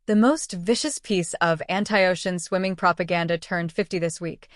The most vicious piece of anti-ocean swimming propaganda turned 50 this week.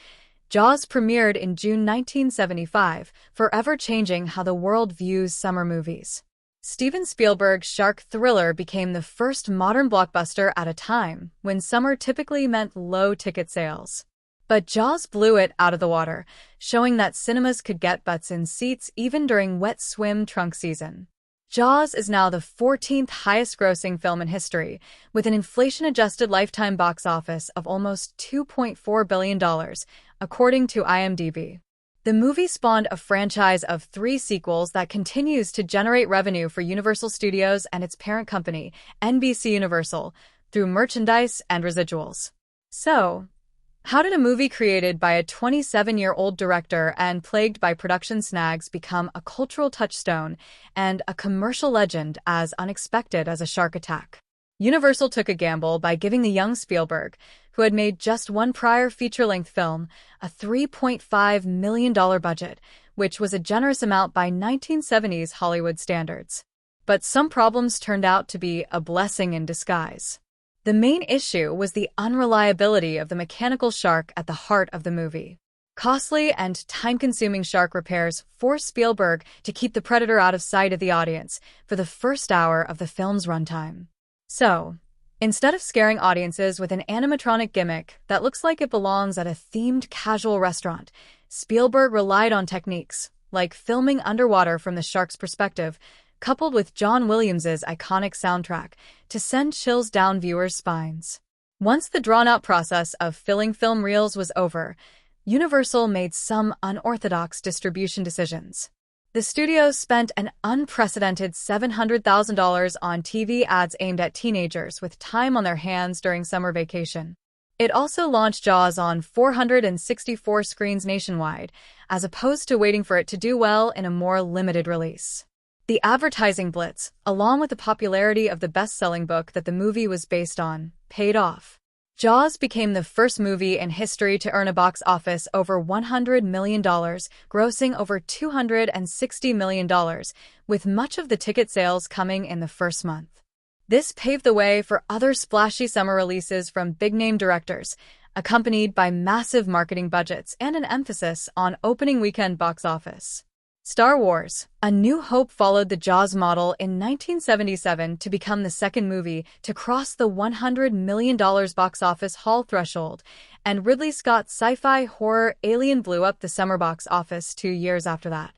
Jaws premiered in June 1975, forever changing how the world views summer movies. Steven Spielberg's shark thriller became the first modern blockbuster at a time when summer typically meant low ticket sales. But Jaws blew it out of the water, showing that cinemas could get butts in seats even during wet swim trunk season. Jaws is now the 14th highest-grossing film in history, with an inflation-adjusted lifetime box office of almost $2.4 billion, according to IMDb. The movie spawned a franchise of 3 sequels that continues to generate revenue for Universal Studios and its parent company, NBC Universal, through merchandise and residuals. So, how did a movie created by a 27-year-old director and plagued by production snags become a cultural touchstone and a commercial legend as unexpected as a shark attack? Universal took a gamble by giving the young Spielberg, who had made just one prior feature-length film, a $3.5 million budget, which was a generous amount by 1970s Hollywood standards. But some problems turned out to be a blessing in disguise. The main issue was the unreliability of the mechanical shark at the heart of the movie. Costly and time-consuming shark repairs forced Spielberg to keep the predator out of sight of the audience for the first hour of the film's runtime. So, instead of scaring audiences with an animatronic gimmick that looks like it belongs at a themed casual restaurant, Spielberg relied on techniques like filming underwater from the shark's perspective, coupled with John Williams's iconic soundtrack, to send chills down viewers' spines. Once the drawn-out process of filling film reels was over, Universal made some unorthodox distribution decisions. The studio spent an unprecedented $700,000 on TV ads aimed at teenagers with time on their hands during summer vacation. It also launched Jaws on 464 screens nationwide, as opposed to waiting for it to do well in a more limited release. The advertising blitz, along with the popularity of the best-selling book that the movie was based on, paid off. Jaws became the first movie in history to earn a box office over $100 million, grossing over $260 million, with much of the ticket sales coming in the first month. This paved the way for other splashy summer releases from big-name directors, accompanied by massive marketing budgets and an emphasis on opening weekend box office. Star Wars: A New Hope followed the Jaws model in 1977 to become the second movie to cross the $100 million box office haul threshold, and Ridley Scott's sci-fi horror Alien blew up the summer box office 2 years after that.